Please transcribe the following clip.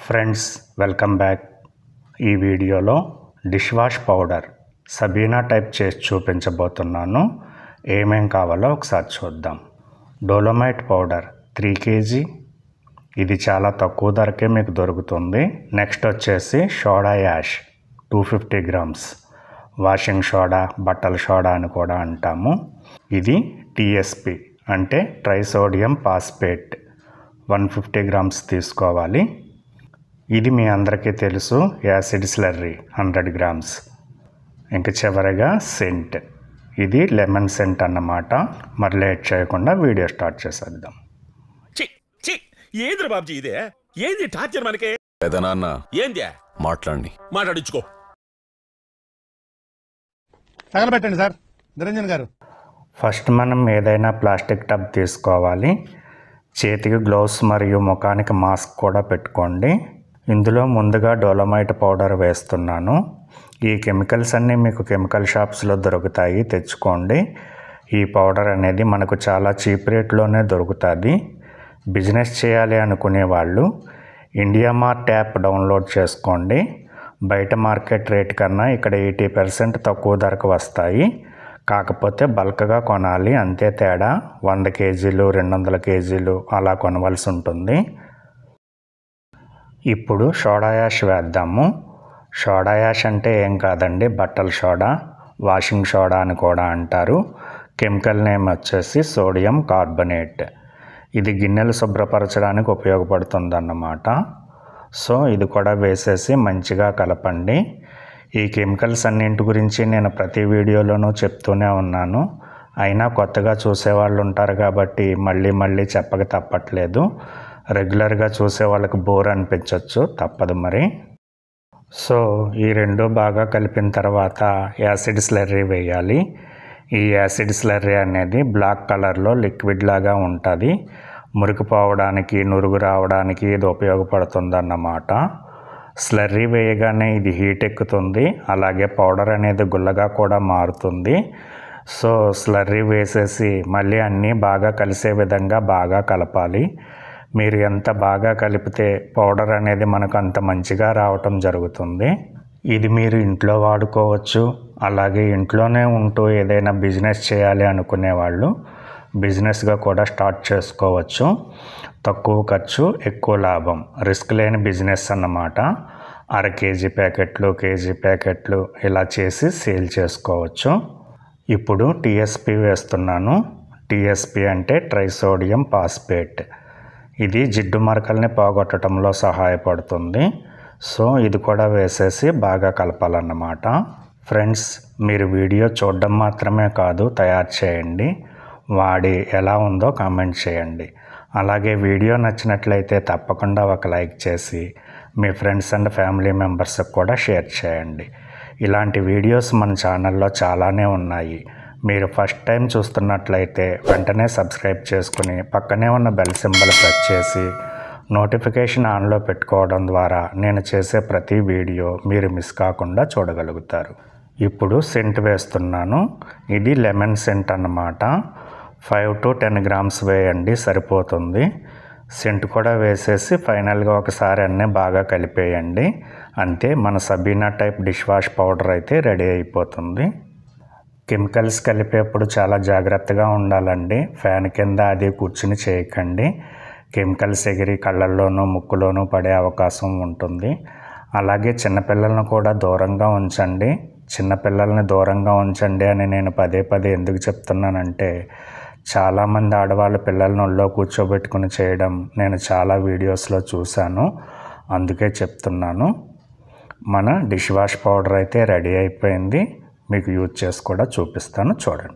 Friends welcome back. ఈ వీడియోలో dish wash powder Sabena type చేసి చూపించబోతున్నాను. ఏమేం కావాలో ఒకసారి చూద్దాం. డోలోమైట్ పౌడర్ 3 kg, ఇది చాలా తక్కువ ధరకే మీకు దొరుకుతుంది. నెక్స్ట్ వచ్చేసి soda ash 250 grams, washing soda, బట్టల సోడా అని కూడా అంటాము. ఇది టీఎస్పి అంటే ట్రైసోడియం ఫాస్ఫేట్ 150 grams తీసుకోవాలి. ఇది మీ అందరికీ తెలుసు, యాసిడ్ స్లర్రీ 100 grams. ఇంక చివరిగా సెంట్, ఇది లెమన్ సెంట్ అన్నమాట. మరి లేట్ చేయకుండా వీడియో స్టార్ట్ చేసేద్దాం. ఏంద్ర బాబ్జీ ఇదే? ఏంది టార్చర్ మనకి? పెదనాన్న ఏంది మాట్లాడించుకో. తగలబెట్టండి సార్ నిరంజన్ గారు. ఫస్ట్ మనం ఏదైనా ప్లాస్టిక్ టబ్ తీసుకోవాలి. చేతికి గ్లౌస్ మరియు ముఖానికి మాస్క్ కూడా పెట్టుకోండి. ఇందులో ముందుగా డోలోమైట్ పౌడర్ వేస్తున్నాను. ఈ కెమికల్స్ అన్నీ మీకు కెమికల్ షాప్స్లో దొరుకుతాయి, తెచ్చుకోండి. ఈ పౌడర్ అనేది మనకు చాలా చీప్ రేట్లోనే దొరుకుతుంది. బిజినెస్ చేయాలి అనుకునే వాళ్ళు ఇండియా మార్ట్ యాప్ డౌన్లోడ్ చేసుకోండి. బయట మార్కెట్ రేట్ కన్నా ఇక్కడ 80% తక్కువ ధరకు వస్తాయి. కాకపోతే బల్క్గా కొనాలి, అంతే తేడా. 100 kgలు 200 kgలు అలా కొనవలసి ఉంటుంది. ఇప్పుడు సోడా యాష్ వేద్దాము. సోడా యాష్ అంటే ఏం కాదండి, బట్టల సోడా, వాషింగ్ సోడా అని కూడా అంటారు. కెమికల్ నేమ్ వచ్చేసి సోడియం కార్బనేట్. ఇది గిన్నెలు శుభ్రపరచడానికి ఉపయోగపడుతుంది అన్నమాట. సో ఇది కూడా వేసేసి మంచిగా కలపండి. ఈ కెమికల్స్ అన్నింటి గురించి నేను ప్రతి వీడియోలోనూ చెప్తూనే ఉన్నాను. అయినా కొత్తగా చూసేవాళ్ళు ఉంటారు కాబట్టి మళ్ళీ చెప్పక తప్పట్లేదు. రెగ్యులర్గా చూసే వాళ్ళకి బోర్ అనిపించవచ్చు, తప్పదు మరి. సో ఈ రెండు బాగా కలిపిన తర్వాత యాసిడ్ స్లర్రీ వేయాలి. ఈ యాసిడ్ స్లర్రీ అనేది బ్లాక్ కలర్లో లిక్విడ్ లాగా ఉంటుంది. మురికి పోవడానికి, నురుగు రావడానికి ఇది ఉపయోగపడుతుంది అన్నమాట. స్లర్రీ వేయగానే ఇది హీట్ ఎక్కుతుంది, అలాగే పౌడర్ అనేది గుల్లగా కూడా మారుతుంది. సో స్లర్రీ వేసేసి మళ్ళీ అన్నీ బాగా కలిసే విధంగా బాగా కలపాలి. మీరు ఎంత బాగా కలిపితే పౌడర్ అనేది మనకు అంత మంచిగా రావటం జరుగుతుంది. ఇది మీరు ఇంట్లో వాడుకోవచ్చు, అలాగే ఇంట్లోనే ఉంటూ ఏదైనా బిజినెస్ చేయాలి అనుకునే వాళ్ళు బిజినెస్గా కూడా స్టార్ట్ చేసుకోవచ్చు. తక్కువ ఖర్చు ఎక్కువ లాభం, రిస్క్ లేని బిజినెస్ అన్నమాట. 1/2 kg ప్యాకెట్లు, కేజీ ప్యాకెట్లు ఇలా చేసి సేల్ చేసుకోవచ్చు. ఇప్పుడు టీఎస్పి వేస్తున్నాను. టీఎస్పి అంటే ట్రైసోడియం ఫాస్ఫేట్. ఇది జిడ్డు మరకల్ని పోగొట్టడంలో సహాయపడుతుంది. సో ఇది కూడా వేసేసి బాగా కలపాలన్నమాట. ఫ్రెండ్స్, మీరు వీడియో చూడడం మాత్రమే కాదు, తయారు చేయండి. వాడి ఎలా ఉందో కామెంట్ చేయండి. అలాగే వీడియో నచ్చినట్లయితే తప్పకుండా ఒక లైక్ చేసి మీ ఫ్రెండ్స్ అండ్ ఫ్యామిలీ మెంబర్స్కి కూడా షేర్ చేయండి. ఇలాంటి వీడియోస్ మన ఛానల్లో చాలానే ఉన్నాయి. మీరు ఫస్ట్ టైం చూస్తున్నట్లయితే వెంటనే సబ్స్క్రైబ్ చేసుకుని పక్కనే ఉన్న బెల్ సింబల్ ప్రెస్ చేసి నోటిఫికేషన్ ఆన్లో పెట్టుకోవడం ద్వారా నేను చేసే ప్రతి వీడియో మీరు మిస్ కాకుండా చూడగలుగుతారు. ఇప్పుడు సెంట్ వేస్తున్నాను. ఇది లెమన్ సెంట్ అన్నమాట. 5 to 10 grams వేయండి, సరిపోతుంది. సెంట్ కూడా వేసేసి ఫైనల్గా ఒకసారి అన్నీ బాగా కలిపేయండి. అంతే, మన Sabena type dish wash powder అయితే రెడీ అయిపోతుంది. కెమికల్స్ కలిపేప్పుడు చాలా జాగ్రత్తగా ఉండాలండి. ఫ్యాన్ కింద అది కూర్చుని చేయకండి. కెమికల్స్ ఎగిరి కళ్ళల్లోనూ ముక్కులోనూ పడే అవకాశం ఉంటుంది. అలాగే చిన్నపిల్లలను కూడా దూరంగా ఉంచండి. చిన్నపిల్లల్ని దూరంగా ఉంచండి అని నేను పదే ఎందుకు చెప్తున్నానంటే, చాలామంది ఆడవాళ్ళు పిల్లల్ని ఒళ్ళో కూర్చోబెట్టుకుని చేయడం నేను చాలా వీడియోస్లో చూశాను, అందుకే చెప్తున్నాను. మన డిష్ వాష్ పౌడర్ అయితే రెడీ అయిపోయింది. మీకు యూజ్ చేసి కూడా చూపిస్తాను, చూడండి.